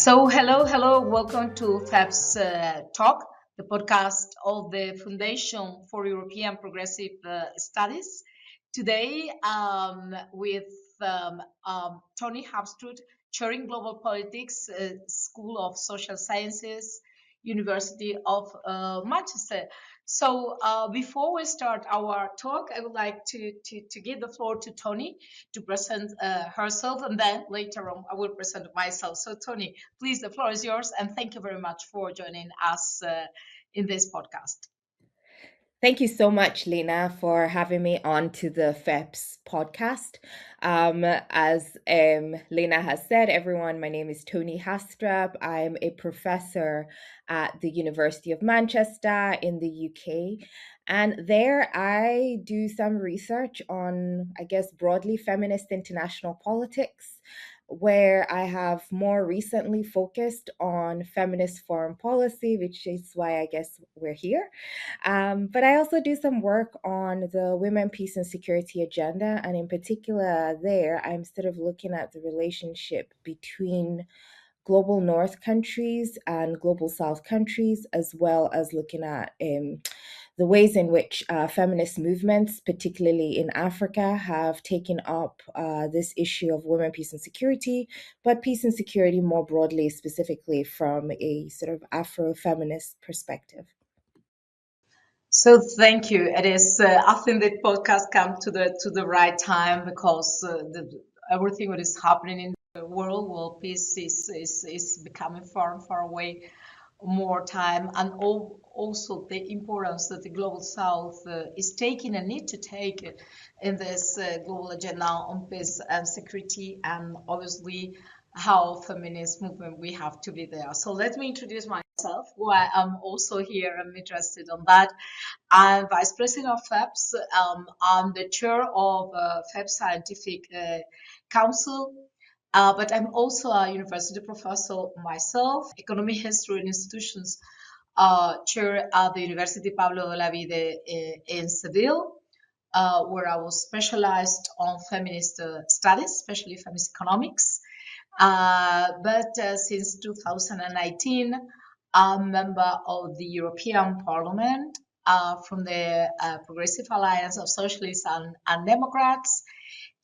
So, hello, welcome to FEPS Talk, the podcast of the Foundation for European Progressive Studies. Today, with Toni Haastrup, chairing Global Politics, School of Social Sciences, University of Manchester. So, before we start our talk, I would like to give the floor to Toni to present herself, and then later on I will present myself. So, Toni, please, the floor is yours, and thank you very much for joining us in this podcast. Thank you so much, Lina, for having me on to the FEPS podcast. As Lina has said, everyone, my name is Toni Haastrup. I'm a professor at the University of Manchester in the UK. And there I do some research on, I guess, broadly feminist international politics, where I have more recently focused on feminist foreign policy, which is why I guess we're here. But I also do some work on the women, peace, and security agenda. And in particular, there, I'm sort of looking at the relationship between global North countries and global South countries, as well as looking at the ways in which feminist movements, particularly in Africa, have taken up this issue of women, peace, and security, but peace and security more broadly, specifically from a sort of Afro-feminist perspective. So thank you. It is I think that podcast come to the right time because everything that is happening in the world, well, peace is becoming far and far away more time, and also the importance that the global South is taking and need to take in this global agenda on peace and security, and obviously how feminist movement we have to be there. So let me introduce myself, why I'm also here. I'm interested on that. I'm Vice President of FEPS. I'm the chair of FEPS Scientific Council. But I'm also a university professor myself, economic history and institutions chair at the University Pablo de la Vida in Seville, where I was specialized on feminist studies, especially feminist economics. But since 2019, I'm a member of the European Parliament from the Progressive Alliance of Socialists and Democrats.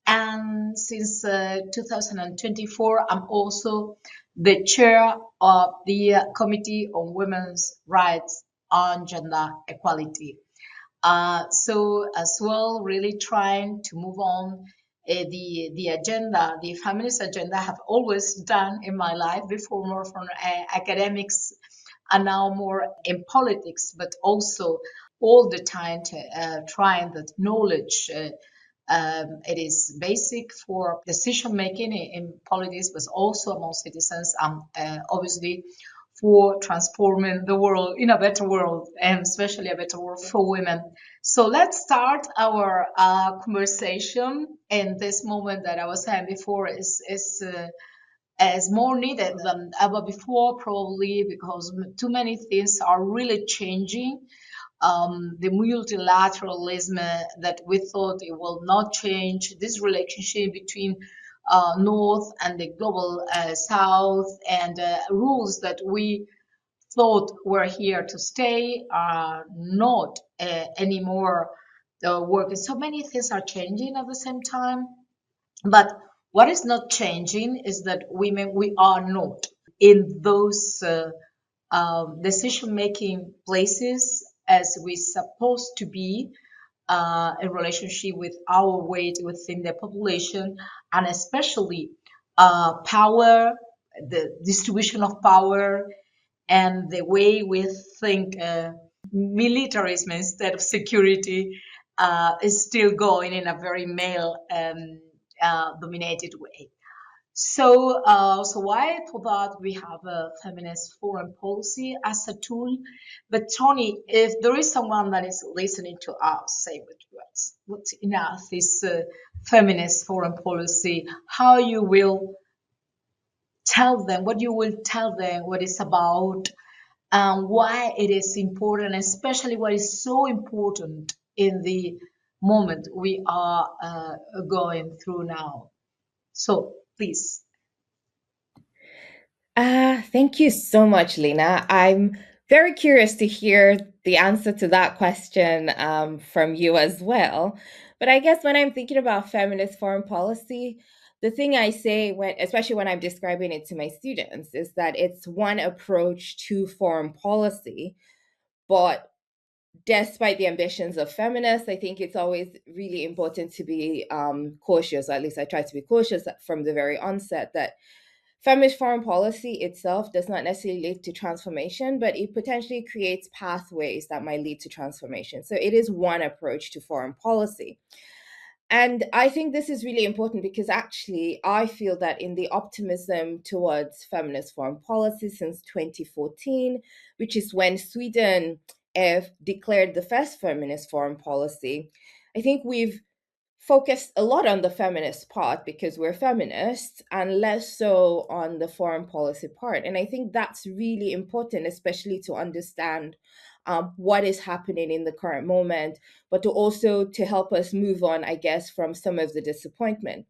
And since 2024, I'm also the chair of the Committee on Women's Rights and Gender Equality. So as well, really trying to move on the agenda, the feminist agenda I have always done in my life, before more from academics and now more in politics, but also all the time trying that knowledge it is basic for decision making in politics, but also among citizens, and obviously for transforming the world in a better world, and especially a better world for women. So let's start our conversation. In this moment that I was saying before is more needed than ever before, probably because too many things are really changing. The multilateralism that we thought it will not change, this relationship between North and the global South, and rules that we thought were here to stay are not anymore working. So many things are changing at the same time. But what is not changing is that women, we are not in those decision-making places as we're supposed to be in relationship with our weight within the population, and especially power, the distribution of power, and the way we think militarism instead of security is still going in a very male dominated way. So why for that we have a feminist foreign policy as a tool. But Toni, if there is someone that is listening to us, say what's enough this feminist foreign policy, how you will tell them, what you will tell them what it's about, why it is important, especially what is so important in the moment we are going through now. So please. Thank you so much, Lina. I'm very curious to hear the answer to that question from you as well. But I guess when I'm thinking about feminist foreign policy, the thing I say when, especially when I'm describing it to my students, is that it's one approach to foreign policy. But despite the ambitions of feminists, I think it's always really important to be cautious, or at least I try to be cautious from the very onset, that feminist foreign policy itself does not necessarily lead to transformation, but it potentially creates pathways that might lead to transformation. So it is one approach to foreign policy. And I think this is really important because actually, I feel that in the optimism towards feminist foreign policy since 2014, which is when Sweden declared the first feminist foreign policy, I think we've focused a lot on the feminist part because we're feminists and less so on the foreign policy part. And I think that's really important, especially to understand what is happening in the current moment, but to also to help us move on, I guess, from some of the disappointment.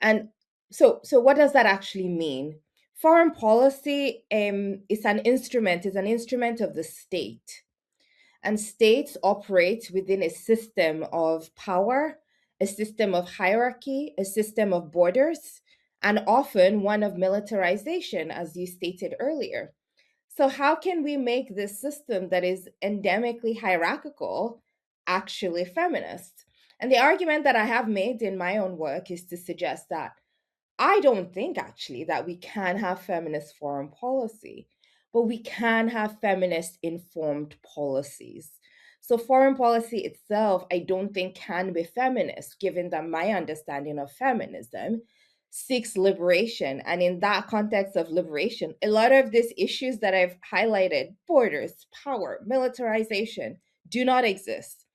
And so what does that actually mean? Foreign policy is an instrument of the state, and states operate within a system of power, a system of hierarchy, a system of borders, and often one of militarization, as you stated earlier. So, how can we make this system that is endemically hierarchical actually feminist? And the argument that I have made in my own work is to suggest that I don't think actually that we can have feminist foreign policy, but we can have feminist informed policies. So, foreign policy itself, I don't think can be feminist, given that my understanding of feminism seeks liberation. And in that context of liberation, a lot of these issues that I've highlighted borders, power, militarization do not exist.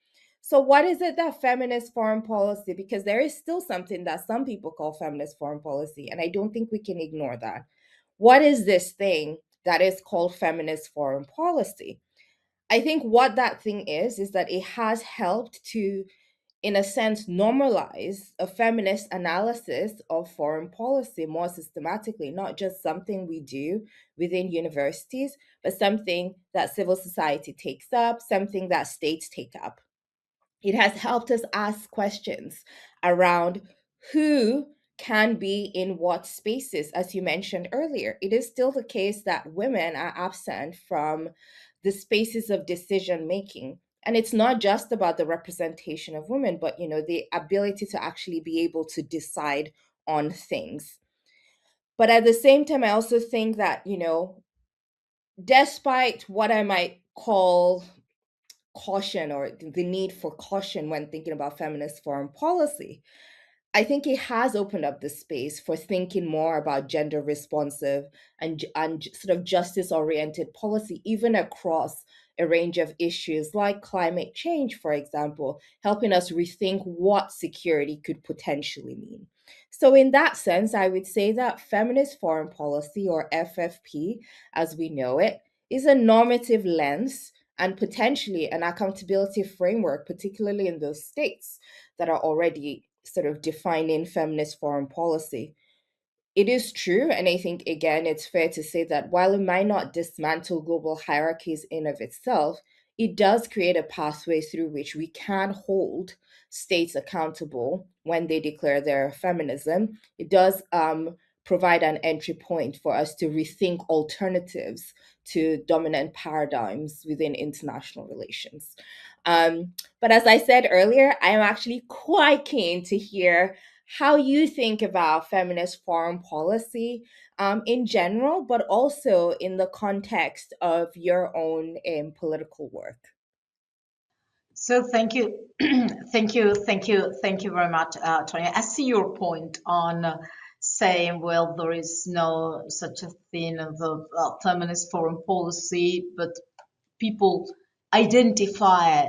So, what is it that feminist foreign policy? Because there is still something that some people call feminist foreign policy, and I don't think we can ignore that. What is this thing that is called feminist foreign policy? I think what that thing is that it has helped to, in a sense, normalize a feminist analysis of foreign policy more systematically, not just something we do within universities, but something that civil society takes up, something that states take up. It has helped us ask questions around who can be in what spaces. As you mentioned earlier, it is still the case that women are absent from the spaces of decision making. And it's not just about the representation of women, but the ability to actually be able to decide on things. But at the same time, I also think that, despite what I might call caution or the need for caution when thinking about feminist foreign policy, I think it has opened up the space for thinking more about gender responsive and sort of justice oriented policy, even across a range of issues like climate change, for example, helping us rethink what security could potentially mean. So, in that sense, I would say that feminist foreign policy, or FFP as we know it, is a normative lens and potentially an accountability framework, particularly in those states that are already sort of defining feminist foreign policy. It is true, and I think again it's fair to say that while it might not dismantle global hierarchies in of itself, it does create a pathway through which we can hold states accountable when they declare their feminism. It does provide an entry point for us to rethink alternatives to dominant paradigms within international relations. But as I said earlier, I am actually quite keen to hear how you think about feminist foreign policy in general, but also in the context of your own political work. So thank you, thank you very much, Toni. I see your point on saying, well, there is no such a thing as a feminist foreign policy, but people identify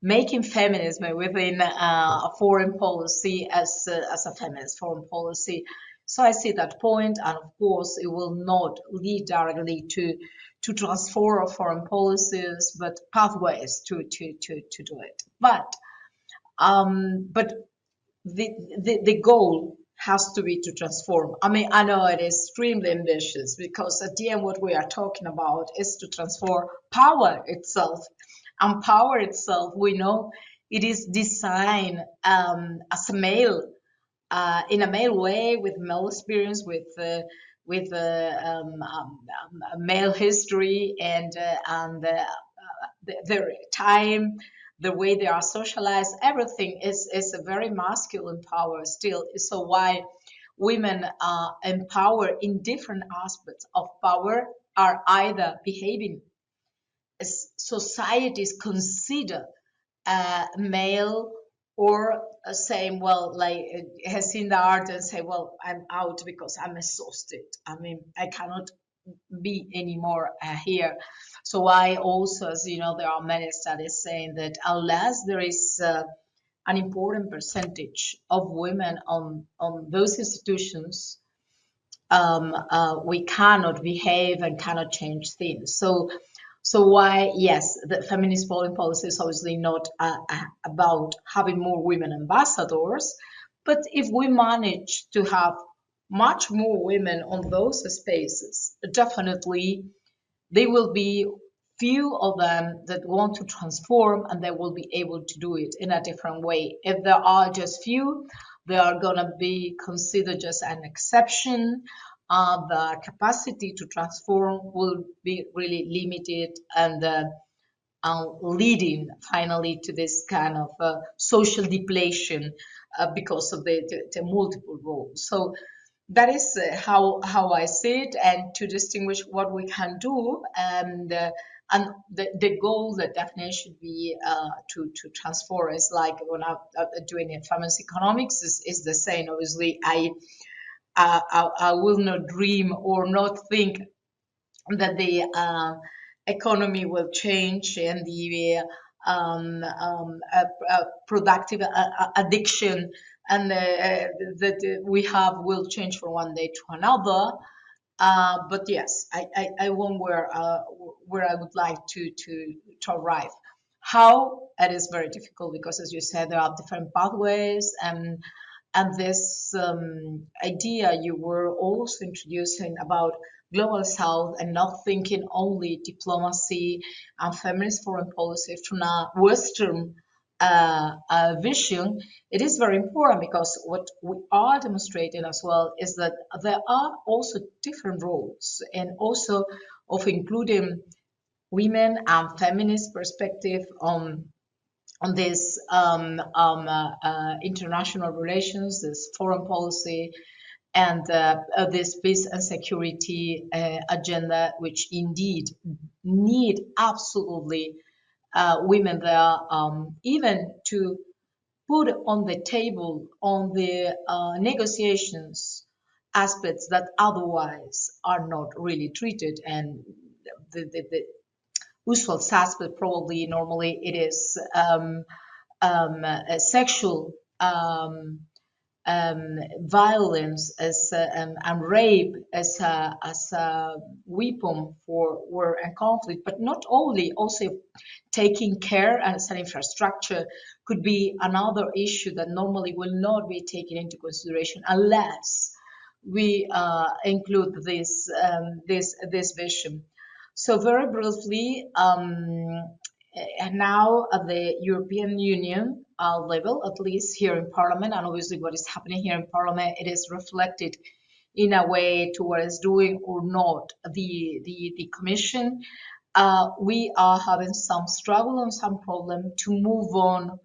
making feminism within a foreign policy as a feminist foreign policy. So I see that point, and of course, it will not lead directly to transform foreign policies, but pathways to do it. But the goal has to be to transform. I mean, I know it is extremely ambitious because at the end, what we are talking about is to transform power itself. And power itself, we know it is designed as a male, in a male way, with male experience, with a male history, and their time, the way they are socialized, everything is a very masculine power still. So why women are empowered in different aspects of power are either behaving as societies consider male, or saying, well, like has seen the art and say, well, I'm out because I'm exhausted. I mean, I cannot be anymore here. So I also, as you know, there are many studies saying that unless there is an important percentage of women on those institutions, we cannot behave and cannot change things. So why, yes, the feminist foreign policy is obviously not about having more women ambassadors, but if we manage to have much more women on those spaces, definitely there will be few of them that want to transform, and they will be able to do it in a different way. If there are just few, they are going to be considered just an exception. The capacity to transform will be really limited, and leading finally to this kind of social depletion because of the multiple roles. So that is how I see it, and to distinguish what we can do, and the goal, the definition should be to transform. Is like when I'm doing in feminist economics is the same. Obviously, I will not dream or not think that the economy will change and the productive addiction and that we have will change from one day to another. But yes, I want where I would like to arrive. How? It is very difficult because, as you said, there are different pathways, and this idea you were also introducing about global south and not thinking only diplomacy and feminist foreign policy from a Western vision, it is very important because what we are demonstrating as well is that there are also different roles, and also of including women and feminist perspective on this international relations, this foreign policy, and this peace and security agenda, which indeed need absolutely women there, even to put on the table on the negotiations aspects that otherwise are not really treated. And the usual suspect probably normally it is sexual violence as and rape as a weapon for war and conflict, but not only, also taking care as an infrastructure could be another issue that normally will not be taken into consideration unless we include this vision. So very briefly, now at the European Union level, at least here in Parliament, and obviously what is happening here in Parliament, it is reflected in a way to what is doing or not the Commission. We are having some struggle and some problem to move on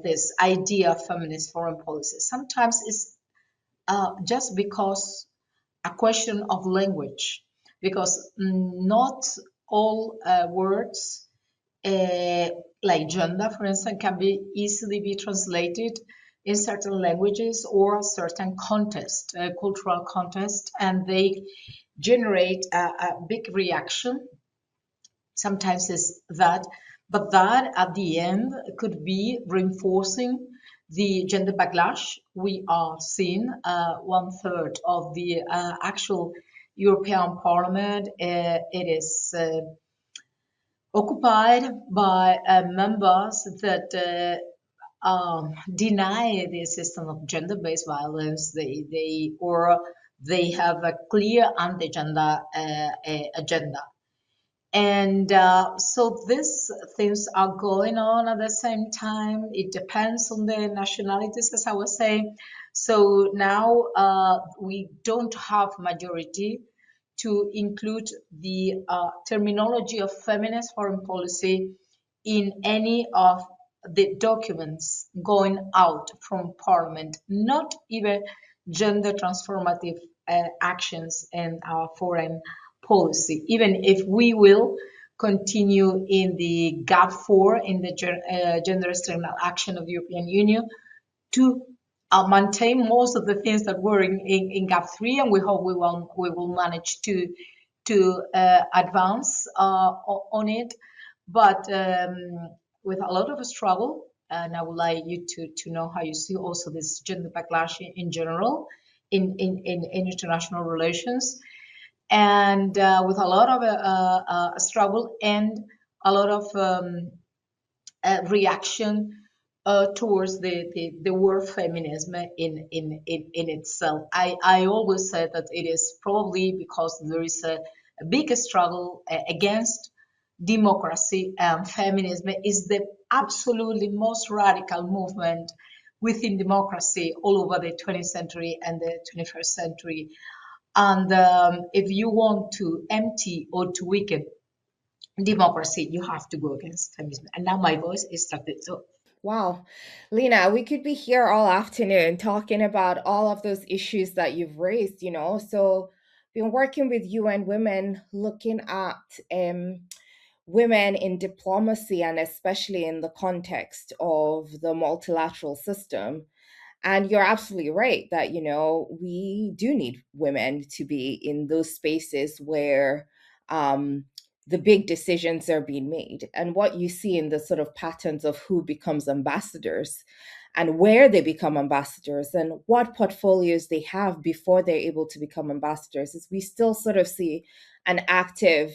this idea of feminist foreign policy. Sometimes it's just because a question of language, because not all words like gender, for instance, can be easily be translated in certain languages or certain context, cultural context, and they generate a big reaction. Sometimes it's that, but that at the end could be reinforcing the gender backlash. We are seeing 1/3 of the actual European Parliament. It is occupied by members that deny the existence of gender-based violence. They have a clear anti-gender agenda. And so these things are going on at the same time. It depends on the nationalities, as I was saying. So now we don't have majority to include the terminology of feminist foreign policy in any of the documents going out from Parliament, not even gender transformative actions in our foreign policy, even if we will continue in the gap 4 in the gender external action of the European Union to maintain most of the things that were in gap 3, and we hope we will manage to advance on it, but with a lot of struggle. And I would like you to know how you see also this gender backlash in general in international relations, and with a lot of struggle and a lot of reaction towards the word feminism in itself. I always say that it is probably because there is a big struggle against democracy, and feminism is the absolutely most radical movement within democracy all over the 20th century and the 21st century. And if you want to empty or to weaken democracy, you have to go against feminism. And now my voice is started. So Wow. Lina, we could be here all afternoon talking about all of those issues that you've raised, you know. So, been working with UN Women looking at women in diplomacy, and especially in the context of the multilateral system. And you're absolutely right that, you know, we do need women to be in those spaces where the big decisions are being made. And what you see in the sort of patterns of who becomes ambassadors and where they become ambassadors and what portfolios they have before they're able to become ambassadors is we still sort of see an active,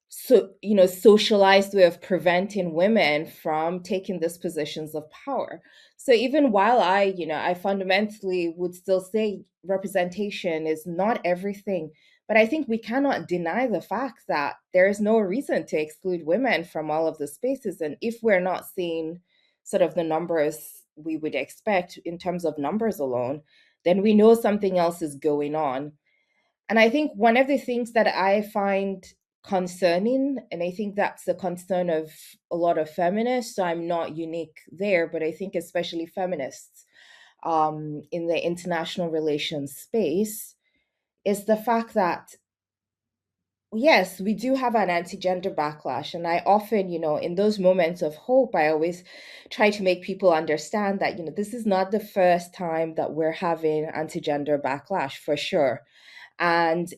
so you know, socialized way of preventing women from taking these positions of power. So even while I fundamentally would still say representation is not everything, but I think we cannot deny the fact that there is no reason to exclude women from all of the spaces. And if we're not seeing sort of the numbers we would expect in terms of numbers alone, then we know something else is going on. And I think one of the things that I find concerning, and I think that's the concern of a lot of feminists, so I'm not unique there, but I think especially feminists in the international relations space, is the fact that, yes, we do have an anti-gender backlash. And I often, you know, in those moments of hope, I always try to make people understand that, you know, this is not the first time that we're having anti-gender backlash, for sure. And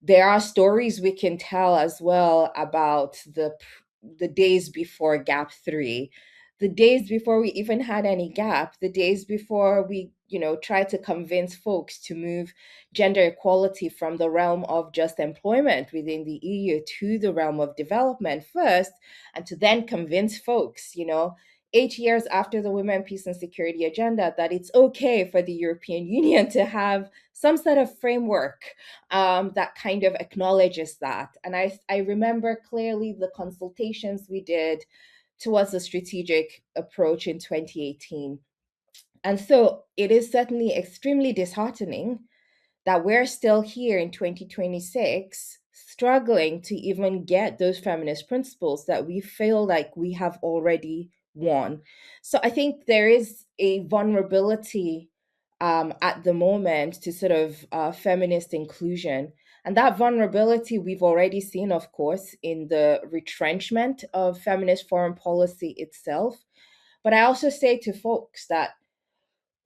there are stories we can tell as well about the days before gap 3, the days before we even had any gap, the days before we, you know, tried to convince folks to move gender equality from the realm of just employment within the EU to the realm of development first, and to then convince folks, you know, 8 years after the Women, Peace and Security agenda, that it's okay for the European Union to have some sort of framework that kind of acknowledges that. And I remember clearly the consultations we did towards a strategic approach in 2018. And so it is certainly extremely disheartening that we're still here in 2026 struggling to even get those feminist principles that we feel like we have already won. So I think there is a vulnerability at the moment to sort of feminist inclusion. And that vulnerability we've already seen, of course, in the retrenchment of feminist foreign policy itself. But I also say to folks that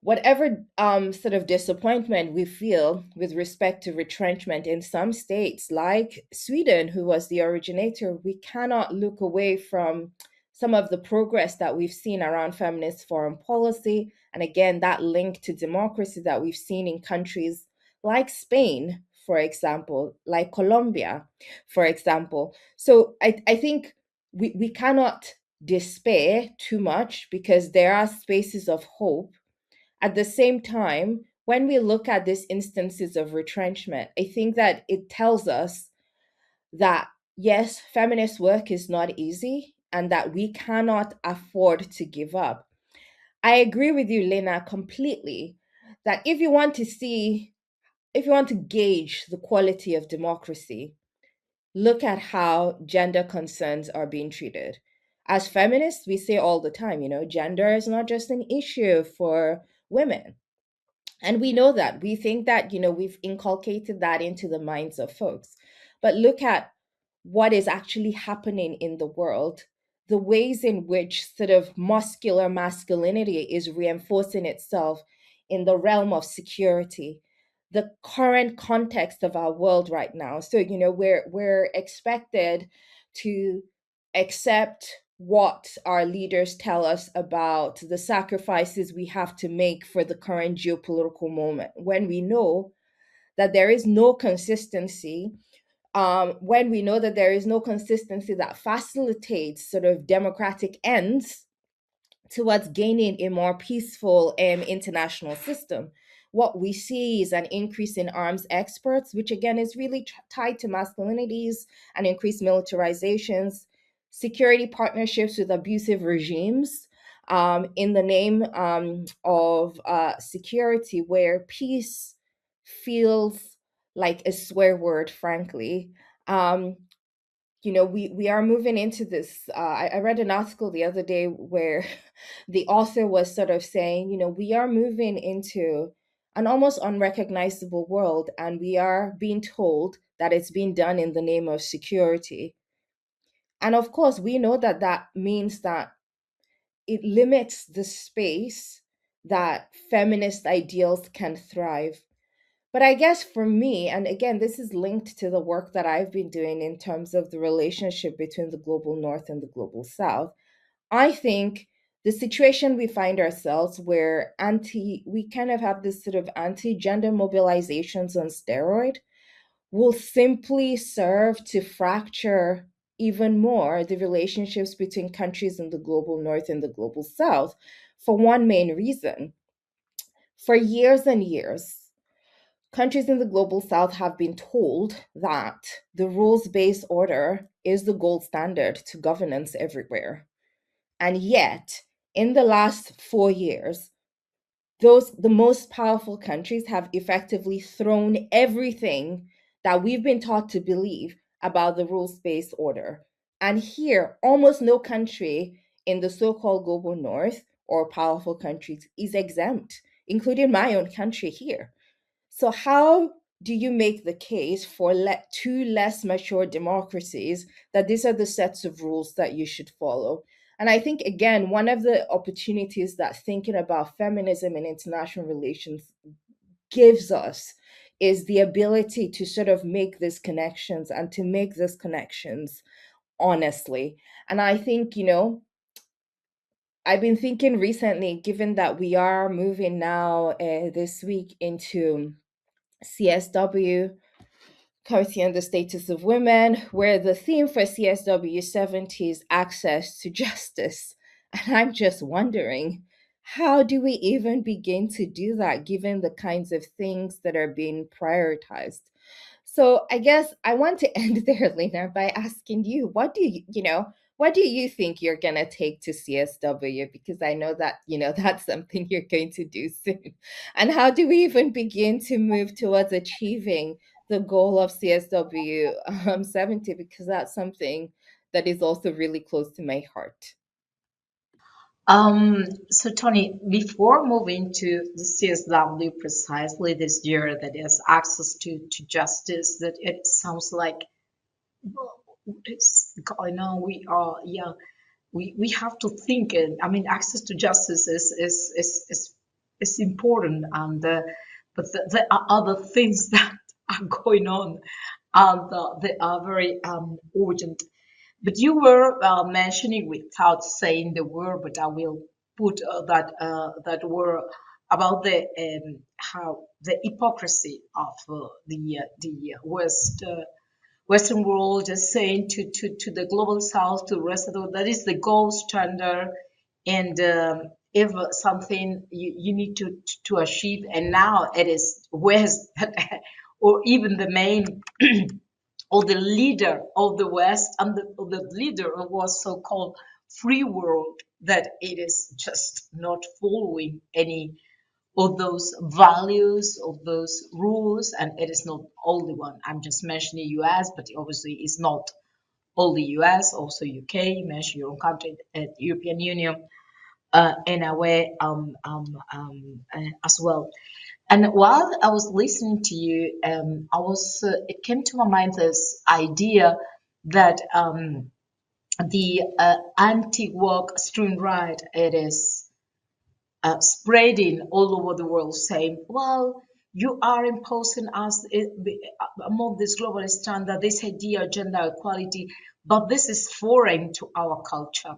whatever sort of disappointment we feel with respect to retrenchment in some states, like Sweden, who was the originator, we cannot look away from some of the progress that we've seen around feminist foreign policy. And again, that link to democracy that we've seen in countries like Spain, for example, like Colombia, for example. So I think we cannot despair too much because there are spaces of hope. At the same time, when we look at these instances of retrenchment, I think that it tells us that yes, feminist work is not easy and that we cannot afford to give up. I agree with you, Lina, completely that if you want to gauge the quality of democracy, look at how gender concerns are being treated. As feminists, we say all the time, gender is not just an issue for women. And we know that. We think that, we've inculcated that into the minds of folks. But look at what is actually happening in the world, the ways in which sort of muscular masculinity is reinforcing itself in the realm of security, the current context of our world right now. So, we're expected to accept what our leaders tell us about the sacrifices we have to make for the current geopolitical moment, when we know that there is no consistency, when we know that there is no consistency that facilitates sort of democratic ends towards gaining a more peaceful international system. What we see is an increase in arms exports, which again is really tied to masculinities and increased militarizations, security partnerships with abusive regimes in the name of security, where peace feels like a swear word, frankly. We are moving into this. I read an article the other day where the author was sort of saying, we are moving into an almost unrecognizable world, and we are being told that it's being done in the name of security. And of course, we know that that means that it limits the space that feminist ideals can thrive. But I guess for me, and again, this is linked to the work that I've been doing in terms of the relationship between the global north and the global south, I think the situation we find ourselves where we kind of have this sort of anti-gender mobilizations on steroid will simply serve to fracture even more the relationships between countries in the global north and the global south, for one main reason. For years and years, countries in the global south have been told that the rules-based order is the gold standard to governance everywhere. And yet, in the last 4 years, the most powerful countries have effectively thrown everything that we've been taught to believe about the rules-based order. And here, almost no country in the so-called global north or powerful countries is exempt, including my own country here. So, how do you make the case for two less mature democracies that these are the sets of rules that you should follow? And I think, again, one of the opportunities that thinking about feminism and international relations gives us is the ability to sort of make these connections and to make these connections honestly. And I think, I've been thinking recently, given that we are moving now this week into CSW, Committee on the Status of Women, where the theme for CSW 70 is access to justice. And I'm just wondering, how do we even begin to do that given the kinds of things that are being prioritized? So I guess I want to end there, Lena, by asking you, what do you think you're going to take to CSW? Because I know that, that's something you're going to do soon. And how do we even begin to move towards achieving the goal of CSW 70? Because that's something that is also really close to my heart. So Toni, before moving to the CSW precisely this year, that is access to justice, that it sounds like what is going on. We are, yeah, we have to think. I mean, access to justice is important, and but there are other things that are going on, and they are very urgent. But you were mentioning, without saying the word, but I will put that word about the how the hypocrisy of the West. Western world just saying to the global south, to the rest of the world, that is the gold standard, and if something you need to achieve, and now it is West, or even the main or the leader of the West and the leader of what's so-called free world, that it is just not following any of those values, of those rules, and it is not only one. I'm just mentioning US, but obviously it's not only US, also UK. You mentioned your own country, European Union, in a way, as well. And while I was listening to you, it came to my mind this idea that the anti-woke extreme right, it is spreading all over the world, saying, well, you are imposing us among this global standard, this idea of gender equality, but this is foreign to our culture.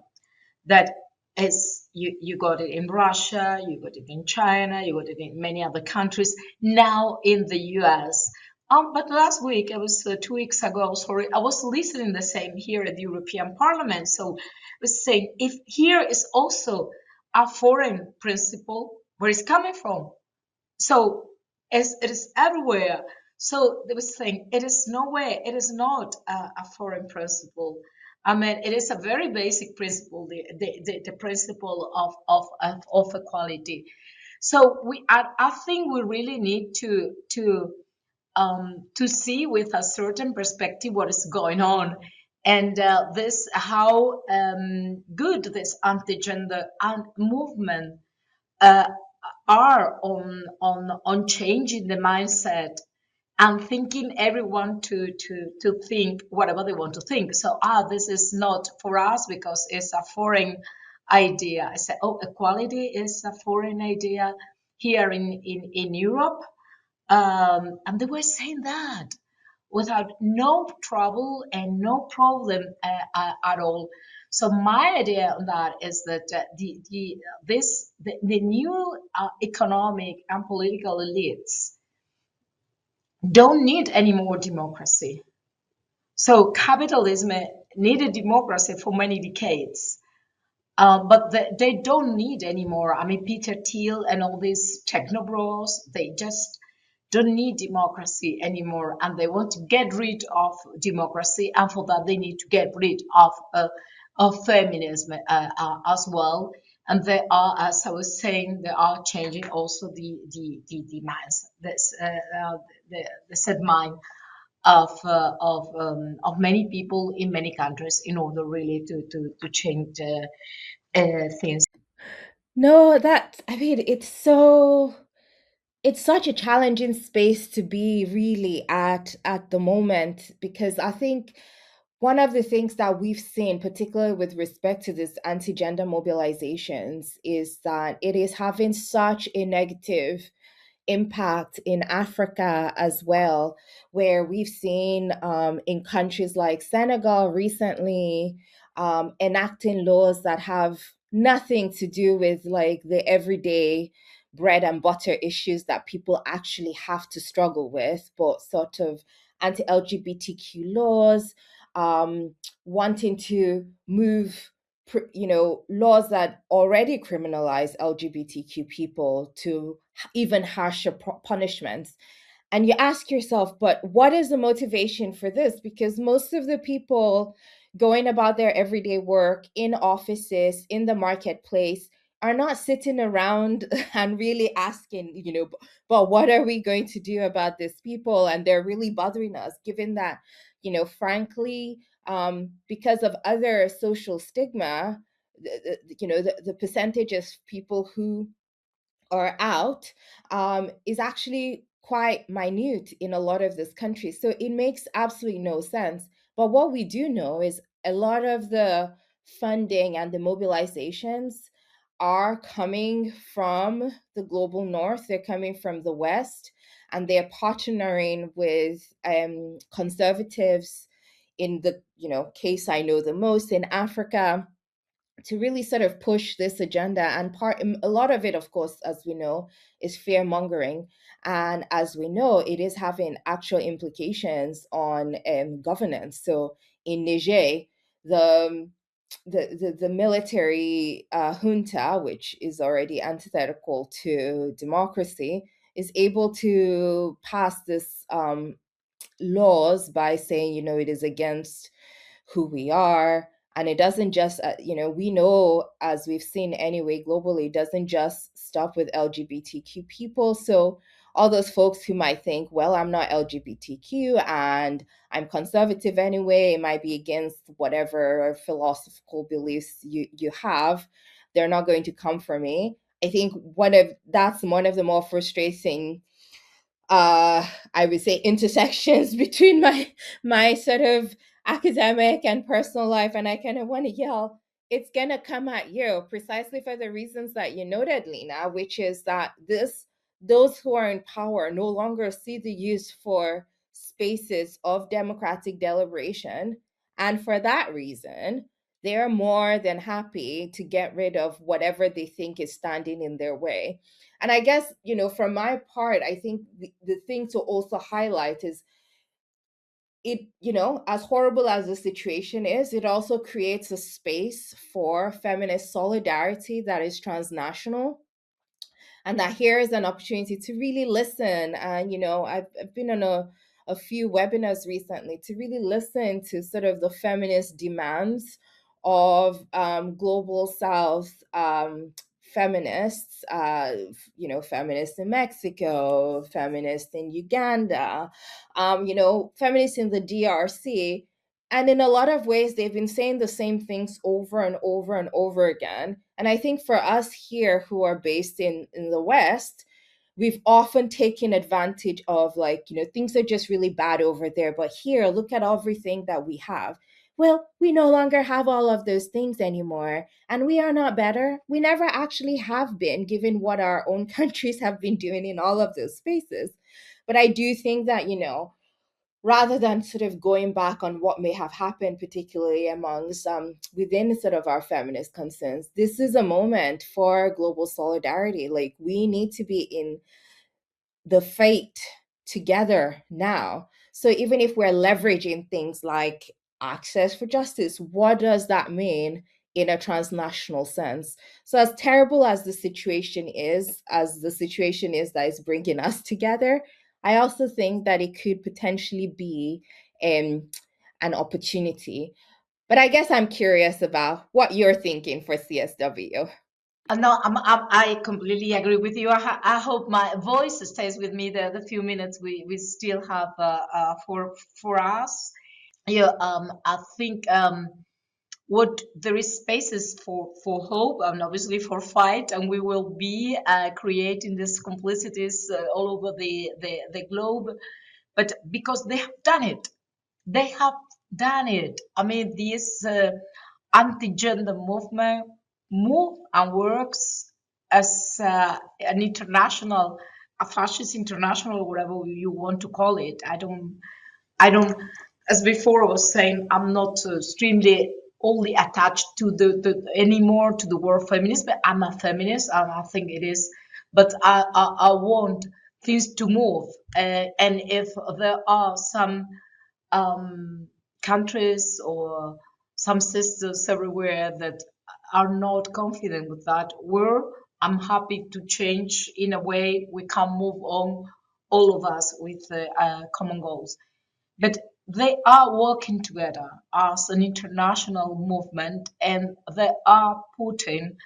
That is, you got it in Russia, you got it in China, you got it in many other countries, now in the US. But last week, it was 2 weeks ago, sorry, I was listening the same here at the European Parliament. So I was saying, if here is also a foreign principle, where it's coming from? So as it is everywhere. So they were saying it is no way, it is not a foreign principle. I mean, it is a very basic principle, the principle of equality. So I think we really need to see with a certain perspective what is going on, and this how good this anti-gender movement uh, are on changing the mindset and thinking everyone to think whatever they want to think. So this is not for us because it's a foreign idea. I say, oh, equality is a foreign idea here in Europe. And they were saying that without no trouble and no problem at all. So my idea on that is that the new economic and political elites don't need any more democracy. So capitalism needed democracy for many decades, but they don't need anymore. I mean, Peter Thiel and all these techno bros, they just don't need democracy anymore, and they want to get rid of democracy, and for that they need to get rid of feminism as well. And they are, as I was saying, they are changing also the minds, the set mind of many people in many countries in order really to change things. No, I mean, it's such a challenging space to be really at the moment, because I think one of the things that we've seen, particularly with respect to this anti-gender mobilizations, is that it is having such a negative impact in Africa as well, where we've seen in countries like Senegal recently enacting laws that have nothing to do with like the everyday bread and butter issues that people actually have to struggle with, but sort of anti-LGBTQ laws, wanting to move laws that already criminalize LGBTQ people to even harsher punishments. And you ask yourself, but what is the motivation for this? Because most of the people going about their everyday work in offices, in the marketplace, are not sitting around and really asking, but what are we going to do about these people? And they're really bothering us, given that, frankly, because of other social stigma, the percentage of people who are out is actually quite minute in a lot of these countries. So it makes absolutely no sense. But what we do know is a lot of the funding and the mobilizations are coming from the global north, they're coming from the West, and they're partnering with conservatives in the case I know the most in Africa, to really sort of push this agenda. And a lot of it, of course, as we know, is fear mongering. And as we know, it is having actual implications on governance. So in Niger, the the military junta, which is already antithetical to democracy, is able to pass this laws by saying, it is against who we are. And it doesn't just, we know, as we've seen anyway globally, it doesn't just stop with LGBTQ people. So all those folks who might think, well, I'm not LGBTQ and I'm conservative anyway, it might be against whatever philosophical beliefs you have, they're not going to come for me. I think that's one of the more frustrating I would say intersections between my sort of academic and personal life. And I kind of want to yell, it's gonna come at you precisely for the reasons that you noted, Lina, which is that those who are in power no longer see the use for spaces of democratic deliberation. And for that reason, they're more than happy to get rid of whatever they think is standing in their way. And I guess, from my part, I think the thing to also highlight is it, as horrible as the situation is, it also creates a space for feminist solidarity that is transnational, and that here is an opportunity to really listen. And I've been on a few webinars recently to really listen to sort of the feminist demands of global South feminists, feminists in Mexico, feminists in Uganda, feminists in the DRC. And in a lot of ways, they've been saying the same things over and over and over again. And I think for us here who are based in the West, we've often taken advantage of things are just really bad over there. But here, look at everything that we have. Well, we no longer have all of those things anymore. And we are not better. We never actually have been, given what our own countries have been doing in all of those spaces. But I do think that, rather than sort of going back on what may have happened, particularly amongst within sort of our feminist concerns, this is a moment for global solidarity. Like, we need to be in the fight together now. So even if we're leveraging things like access for justice, what does that mean in a transnational sense? So as terrible as the situation is that is bringing us together, I also think that it could potentially be an opportunity. But I guess I'm curious about what you're thinking for CSW. No, I completely agree with you. I hope my voice stays with me the few minutes we still have for us. Yeah, I think what there is spaces for hope and obviously for fight, and we will be creating these complicities all over the globe. But because they have done it, they have done it. I mean, this anti-gender movement move and works as an international, a fascist international, whatever you want to call it. I don't, as before I was saying, I'm not extremely only attached to the anymore to the word feminist, but I'm a feminist, and I think it is. But I want things to move, and if there are some countries or some sisters everywhere that are not confident with that word, I'm happy to change in a way we can move on, all of us, with common goals. But they are working together as an international movement, and they are putting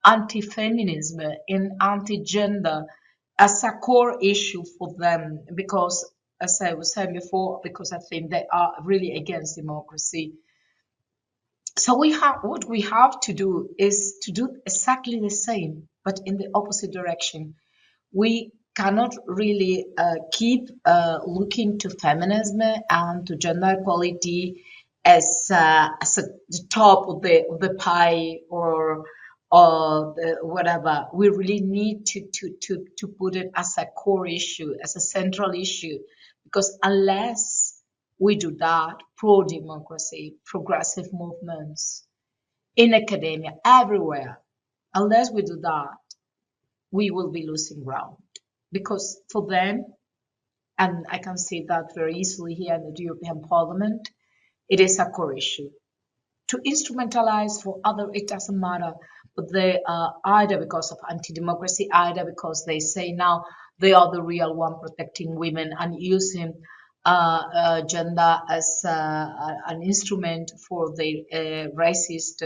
anti-feminism and anti-gender as a core issue for them, because, as I was saying before, because I think they are really against democracy. So what we have to do is to do exactly the same, but in the opposite direction. We cannot really keep looking to feminism and to gender equality as the top of the pie, or whatever. We really need to put it as a core issue, as a central issue, because unless we do that, pro-democracy, progressive movements, in academia, everywhere. Unless we do that, we will be losing ground. Because for them, and I can see that very easily here in the European Parliament, it is a core issue. To instrumentalize for other, it doesn't matter, but they either because of anti-democracy, either because they say now they are the real one protecting women and using gender as an instrument for the racist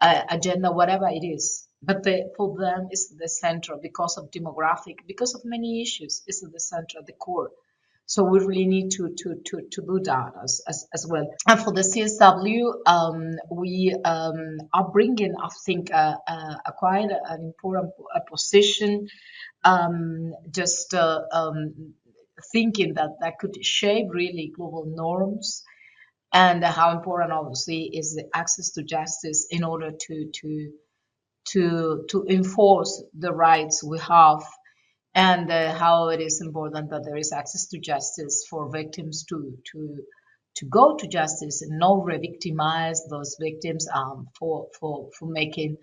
agenda, whatever it is. But for them, it's the center because of demographic, because of many issues. It's the center, the core. So we really need to do that as well. And for the CSW, we are bringing, I think, quite an important position. Just thinking that could shape really global norms, and how important, obviously, is the access to justice in order to enforce the rights we have, and how it is important that there is access to justice for victims to go to justice and not re-victimize those victims, for making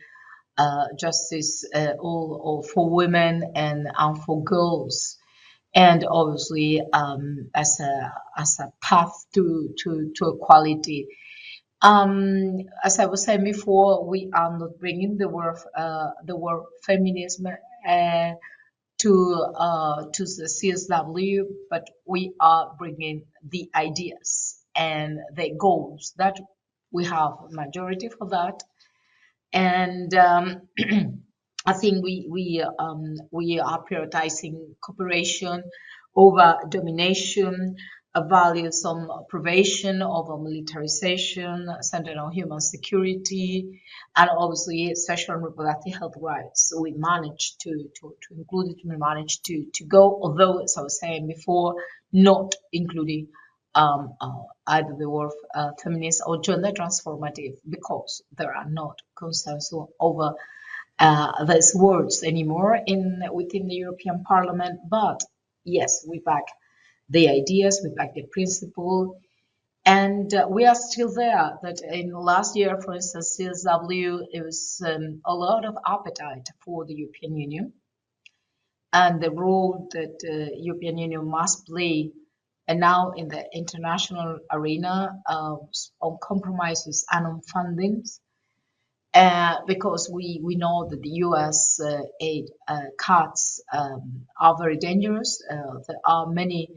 justice all for women and for girls, and obviously as a path to equality. As I was saying before, we are not bringing the word feminism to the CSW, but we are bringing the ideas and the goals that we have a majority for that, and I think we are prioritizing cooperation over domination, values on prevention over militarization, centered on human security, and obviously sexual and reproductive health rights. So we managed to include it. We managed to go, although, as I was saying before, not including either the word feminist or gender transformative, because there are not consensus over those words anymore within the European Parliament. But yes, we back the ideas, we back the principle, and we are still there. That in last year, for instance, CSW, it was a lot of appetite for the European Union and the role that the European Union must play, and now in the international arena, on compromises and on fundings. Because we know that the US aid cuts are very dangerous. There are many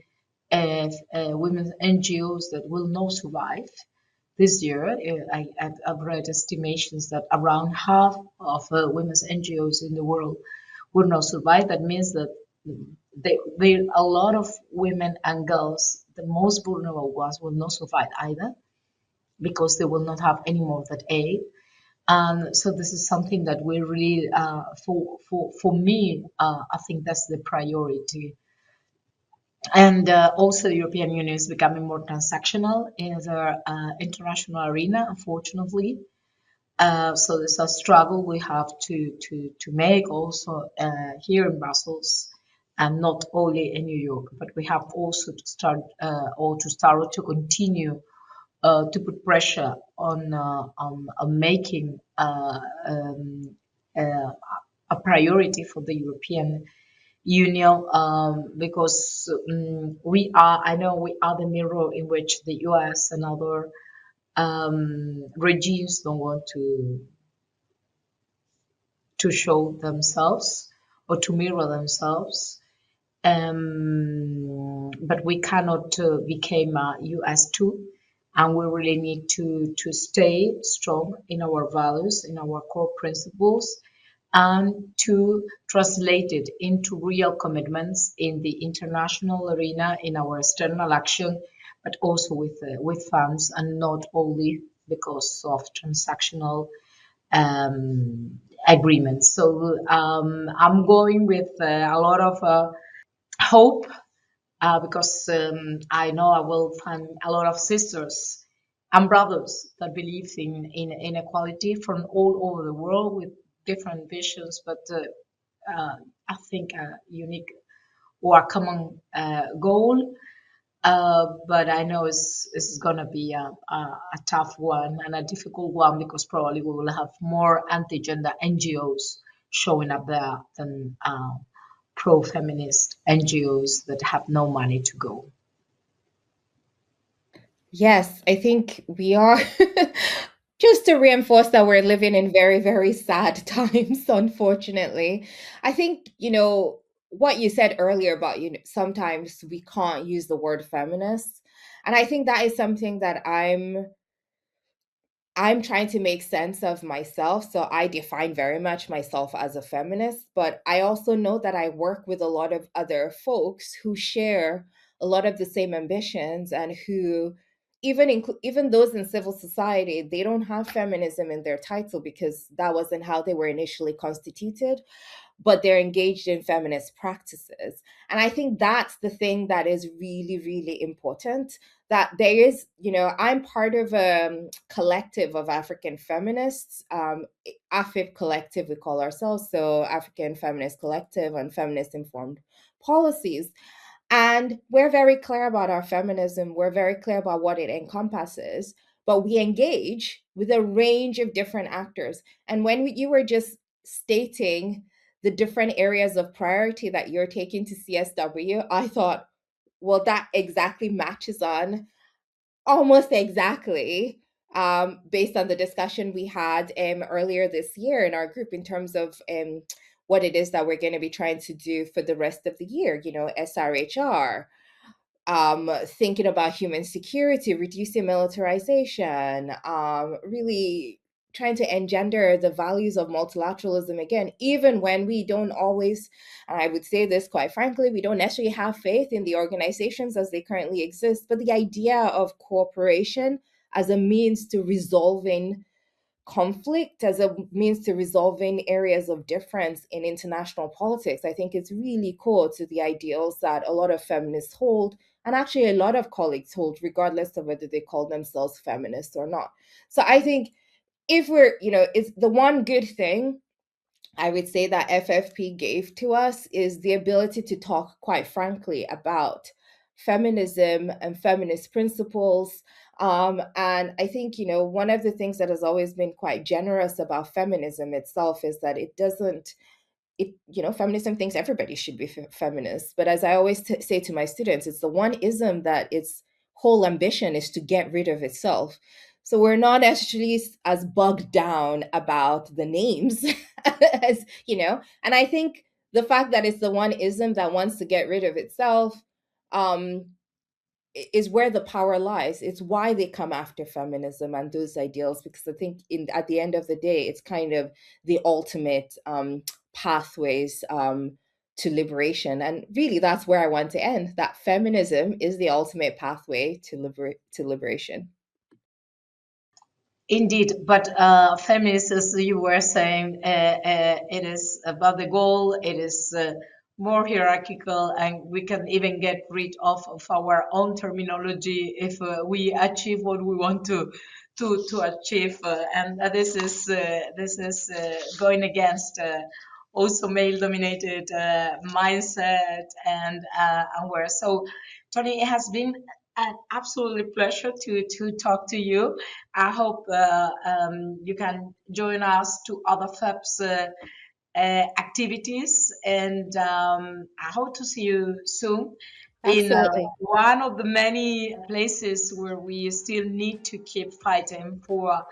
women's NGOs that will not survive this year. I've read estimations that around half of women's NGOs in the world will not survive. That means that a lot of women and girls, the most vulnerable ones, will not survive either, because they will not have any more of that aid. And so this is something that we really, for me, I think that's the priority. And also the European Union is becoming more transactional in the international arena, unfortunately. So there's a struggle we have to make also here in Brussels, and not only in New York, but we have also to start to continue to put pressure on making a priority for the European Union, because I know we are the mirror in which the US and other regimes don't want to show themselves or to mirror themselves. But we cannot become US too, and we really need to stay strong in our values, in our core principles, and to translate it into real commitments in the international arena, in our external action, but also with funds, and not only because of transactional agreements. So I'm going with a lot of hope, because I know I will find a lot of sisters and brothers that believe in equality from all over the world with different visions, but I think a unique or a common goal. But I know it's going to be a tough one and a difficult one, because probably we will have more anti-gender NGOs showing up there than pro-feminist NGOs that have no money to go. Yes, I think we are. Just to reinforce that we're living in very, very sad times, unfortunately. I think, what you said earlier about, sometimes we can't use the word feminist. And I think that is something that I'm trying to make sense of myself. So I define very much myself as a feminist, but I also know that I work with a lot of other folks who share a lot of the same ambitions, and who even those in civil society, they don't have feminism in their title because that wasn't how they were initially constituted, but they're engaged in feminist practices. And I think that's the thing that is really, really important, that there is, I'm part of a collective of African feminists, AFIP Collective, we call ourselves, so African Feminist Collective on Feminist Informed Policies. And we're very clear about our feminism. We're very clear about what it encompasses, but we engage with a range of different actors. And when you were just stating the different areas of priority that you're taking to CSW, I thought, well, that exactly matches on almost exactly based on the discussion we had earlier this year in our group in terms of what it is that we're going to be trying to do for the rest of the year, SRHR, thinking about human security, reducing militarization, really trying to engender the values of multilateralism again, even when we don't always, and I would say this quite frankly, we don't necessarily have faith in the organizations as they currently exist, but the idea of cooperation as a means to resolving conflict, as a means to resolving areas of difference in international politics, I think it's really core to the ideals that a lot of feminists hold, and actually a lot of colleagues hold, regardless of whether they call themselves feminists or not. So I think if we're, it's the one good thing I would say that FFP gave to us is the ability to talk quite frankly about feminism and feminist principles. And I think, one of the things that has always been quite generous about feminism itself is that feminism thinks everybody should be feminist. But as I always say to my students, it's the one ism that its whole ambition is to get rid of itself. So we're not actually as bogged down about the names as, and I think the fact that it's the one ism that wants to get rid of itself is where the power lies. It's why they come after feminism and those ideals, because I think at the end of the day, it's kind of the ultimate pathways to liberation. And really, that's where I want to end, that feminism is the ultimate pathway to liberation. Indeed, but feminists, as you were saying, it is about the goal. It is more hierarchical, and we can even get rid of our own terminology if we achieve what we want to achieve. And this is going against also male-dominated mindset and where. So, Toni, it has been an absolutely pleasure to talk to you. I hope you can join us to other FEPS activities, and I hope to see you soon. Absolutely. In one of the many places where we still need to keep fighting for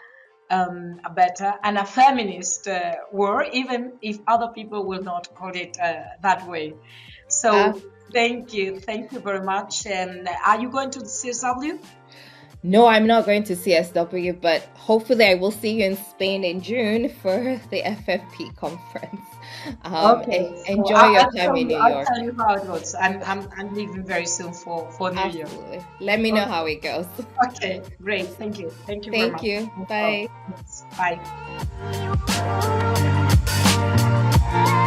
a better and a feminist war, even if other people will not call it that way. So thank you very much. And are you going to the CSW? No, I'm not going to CSW, but hopefully I will see you in Spain in June for the FFP conference. Okay. Enjoy your time in New York. I'll tell you how it goes. I'm leaving very soon for New Year. Absolutely. Let me know how it goes. Okay, great. Thank you. Thank you very much. Thank you. Bye. Bye.